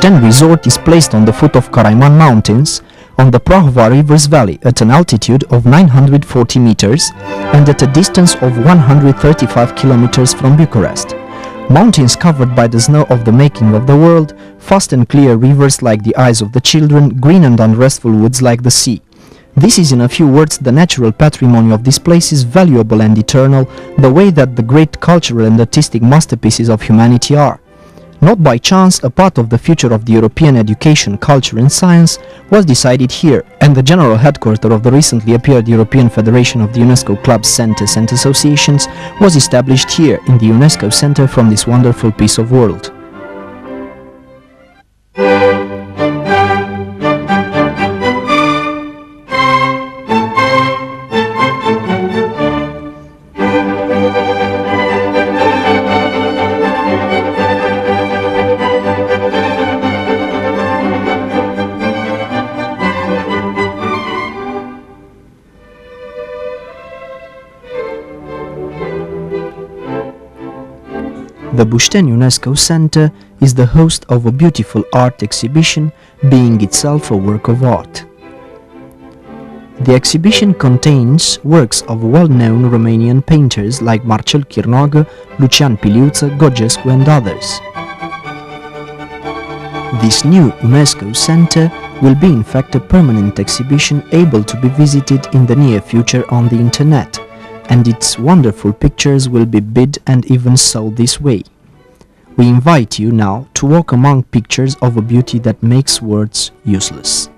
Busteni resort is placed on the foot of Karaiman Mountains, on the Prahova River's valley at an altitude of 940 meters and at a distance of 135 kilometers from Bucharest. Mountains covered by the snow of the making of the world, fast and clear rivers like the eyes of the children, green and unrestful woods like the sea. This is in a few words the natural patrimony of this place is valuable and eternal, the way that the great cultural and artistic masterpieces of humanity are. Not by chance, a part of the future of the European education, culture and science was decided here, and the general headquarters of the recently appeared European Federation of the UNESCO clubs, centers and associations was established here in the UNESCO center from this wonderful piece of world. The Busteni UNESCO Center is the host of a beautiful art exhibition, being itself a work of art. The exhibition contains works of well-known Romanian painters like Marcel Chirnoagă, Lucian Piliuță, Gogescu and others. This new UNESCO Center will be in fact a permanent exhibition able to be visited in the near future on the internet, and its wonderful pictures will be bid and even sold this way. We invite you now to walk among pictures of a beauty that makes words useless.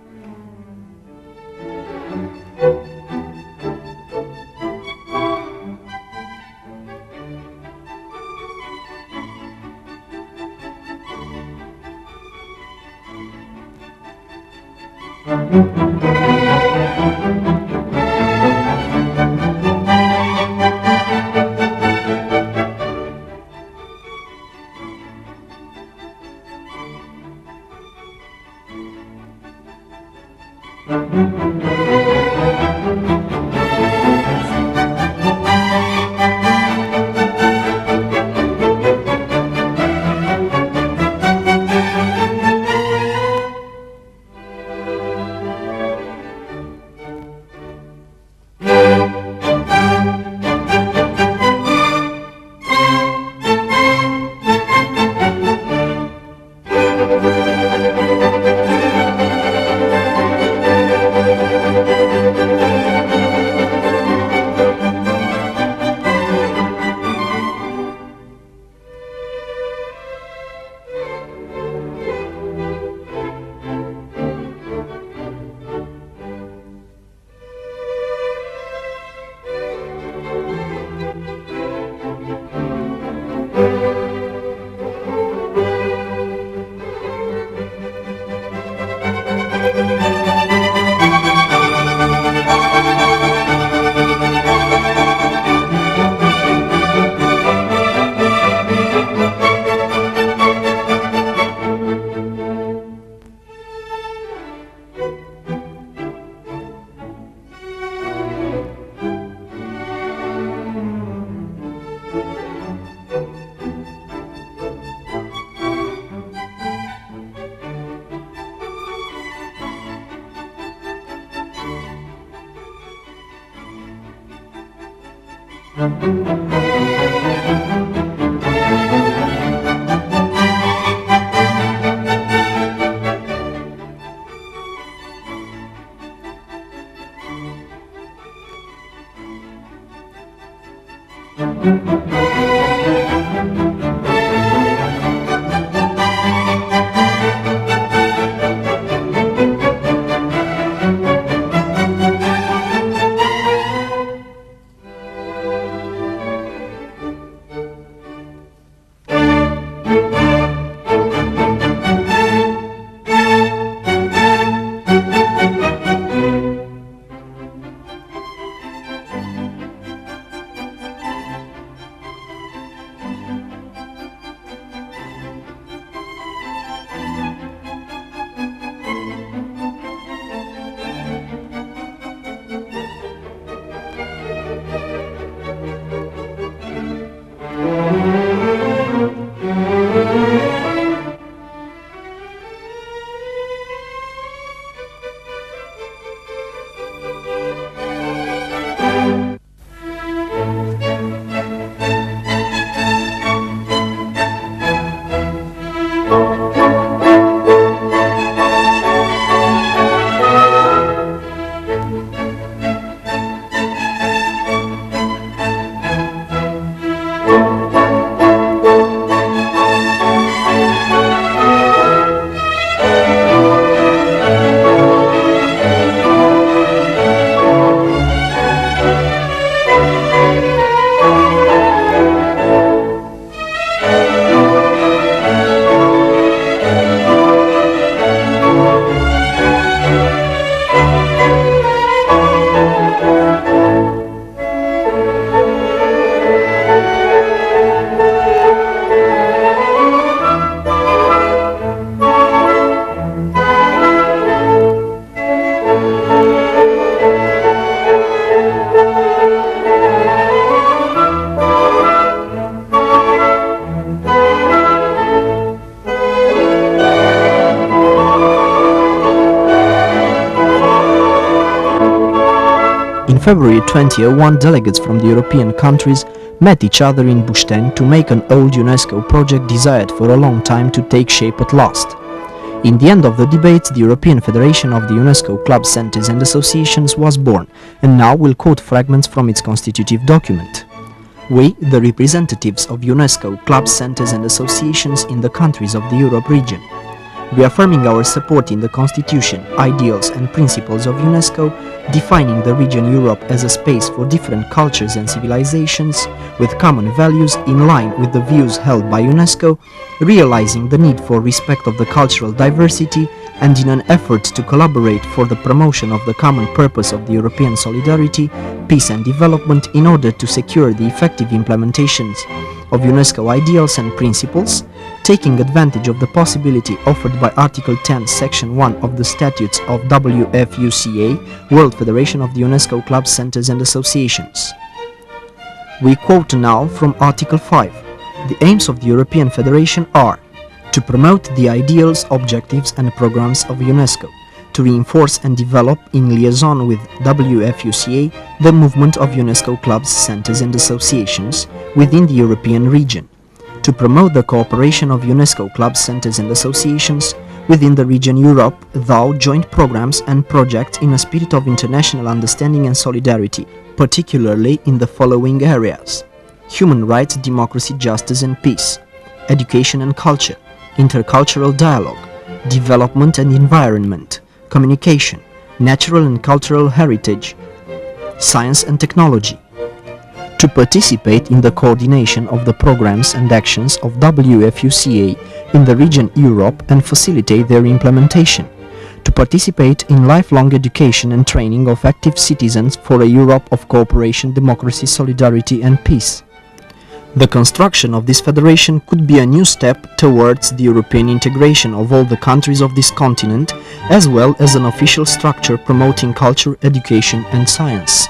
February 2001, delegates from the European countries met each other in Busteni to make an old UNESCO project desired for a long time to take shape at last. In the end of the debates, the European Federation of the UNESCO Club Centres and Associations was born, and now we'll quote fragments from its constitutive document. We, the representatives of UNESCO Club Centres and Associations in the countries of the Europe region, reaffirming our support in the Constitution, ideals and principles of UNESCO, defining the region Europe as a space for different cultures and civilizations, with common values in line with the views held by UNESCO, realizing the need for respect of the cultural diversity, and in an effort to collaborate for the promotion of the common purpose of the European solidarity, peace and development in order to secure the effective implementations of UNESCO ideals and principles, taking advantage of the possibility offered by Article 10, Section 1 of the Statutes of WFUCA, World Federation of the UNESCO Club Centres and Associations. We quote now from Article 5. The aims of the European Federation are to promote the ideals, objectives and programs of UNESCO, to reinforce and develop, in liaison with WFUCA, the movement of UNESCO clubs, centres and associations within the European region, to promote the cooperation of UNESCO clubs, centres and associations within the region Europe through joint programs and projects in a spirit of international understanding and solidarity, particularly in the following areas: human rights, democracy, justice and peace, education and culture, intercultural dialogue, development and environment, communication, natural and cultural heritage, science and technology, to participate in the coordination of the programs and actions of WFUCA in the region Europe and facilitate their implementation, to participate in lifelong education and training of active citizens for a Europe of cooperation, democracy, solidarity and peace. The construction of this federation could be a new step towards the European integration of all the countries of this continent, as well as an official structure promoting culture, education and science.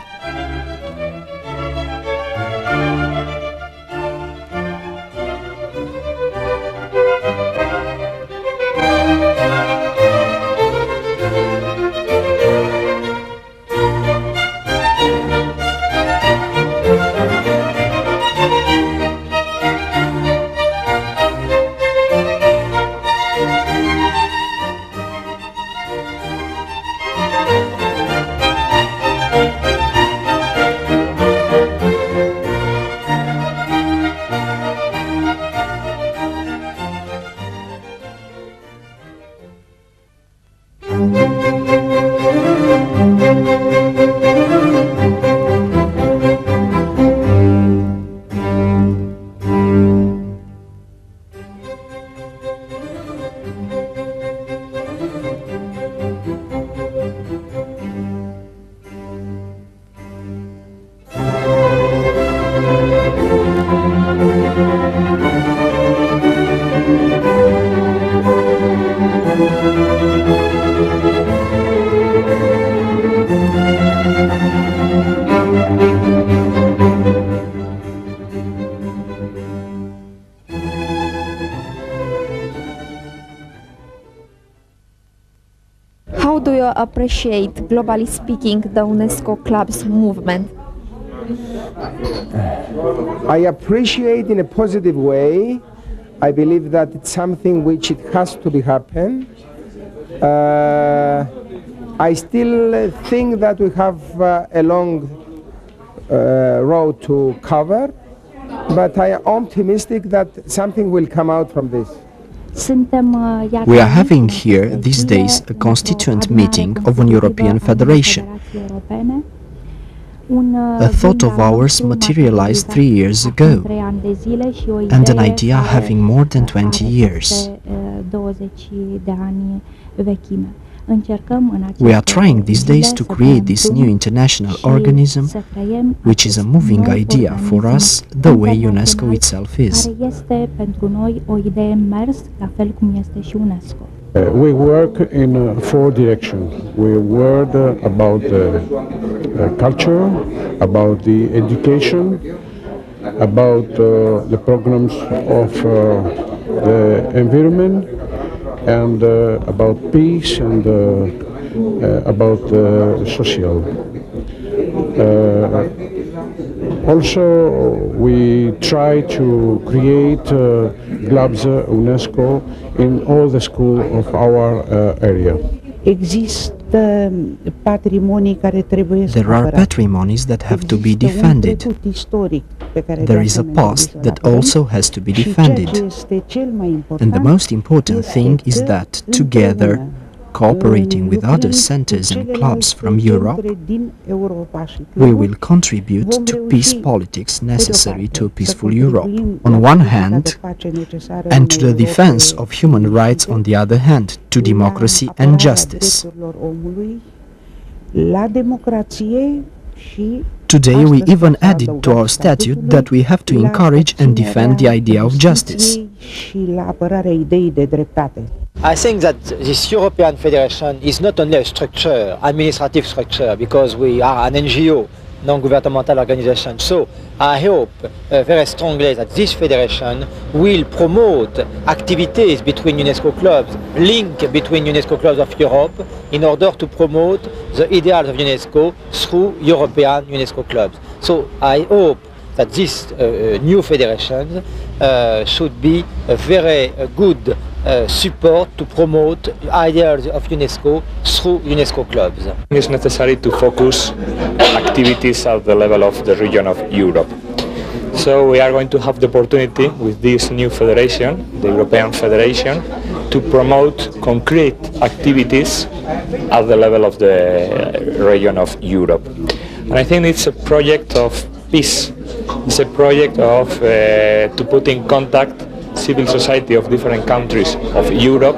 How do you appreciate, globally speaking, the UNESCO club's movement? I appreciate in a positive way. I believe that it's something which it has to be happen. I still think that we have a long road to cover, but I am optimistic that something will come out from this. We are having here these days a constituent meeting of an European Federation. A thought of ours materialized 3 years ago, and an idea having more than 20 years. We are trying these days to create this new international organism, which is a moving idea for us, the way UNESCO itself is. We work in 4 directions. We work about culture, about the education, about the programs of the environment, and about peace and about social. Also, we try to create clubs UNESCO in all the schools of our area. There are patrimonies that have to be defended. There is a past that also has to be defended. And the most important thing is that, together, cooperating with other centers and clubs from Europe, we will contribute to peace politics necessary to a peaceful Europe, on one hand, and to the defense of human rights on the other hand, to democracy and justice. Today we even added to our statute that we have to encourage and defend the idea of justice. I think that this European Federation is not only a structure, administrative structure, because we are an NGO, non-governmental organization. So I hope very strongly that this federation will promote activities between UNESCO clubs, link between UNESCO clubs of Europe, in order to promote the ideals of UNESCO through European UNESCO clubs. So I hope that this new federation should be a very good support to promote ideas of UNESCO through UNESCO clubs. It's necessary to focus activities at the level of the region of Europe. So we are going to have the opportunity with this new federation, the European Federation, to promote concrete activities at the level of the region of Europe. And I think it's a project of peace. It's a project of to put in contact civil society of different countries of Europe,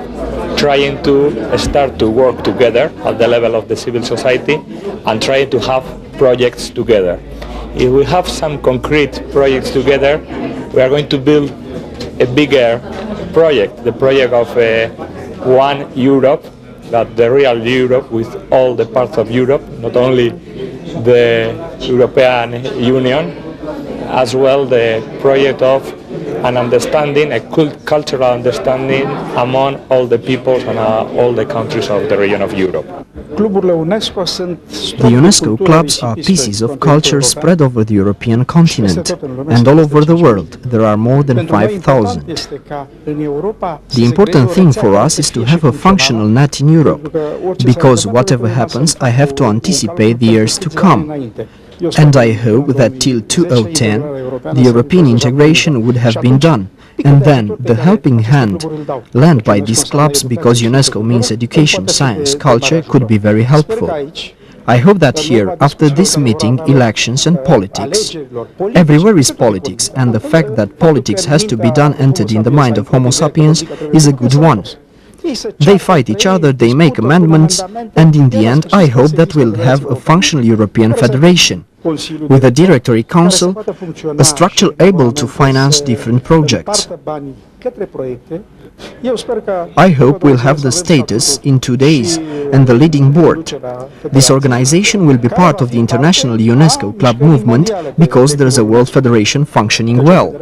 trying to start to work together at the level of the civil society and trying to have projects together. If we have some concrete projects together, we are going to build a bigger project, the project of one Europe, that the real Europe with all the parts of Europe, not only the European Union, as well the project of an understanding, a cultural understanding among all the peoples and all the countries of the region of Europe. The UNESCO clubs are pieces of culture spread over the European continent, and all over the world there are more than 5,000. The important thing for us is to have a functional net in Europe, because whatever happens, I have to anticipate the years to come. And I hope that till 2010 the European integration would have been done, and then the helping hand lent by these clubs, because UNESCO means education, science, culture, could be very helpful. I hope that here, after this meeting, elections and politics. Everywhere is politics, and the fact that politics has to be done entered in the mind of Homo sapiens is a good one. They fight each other, they make amendments, and in the end I hope that we'll have a functional European Federation, with a Directory Council, a structure able to finance different projects. I hope we'll have the status in 2 days and the leading board. This organization will be part of the international UNESCO club movement because there's a World Federation functioning well.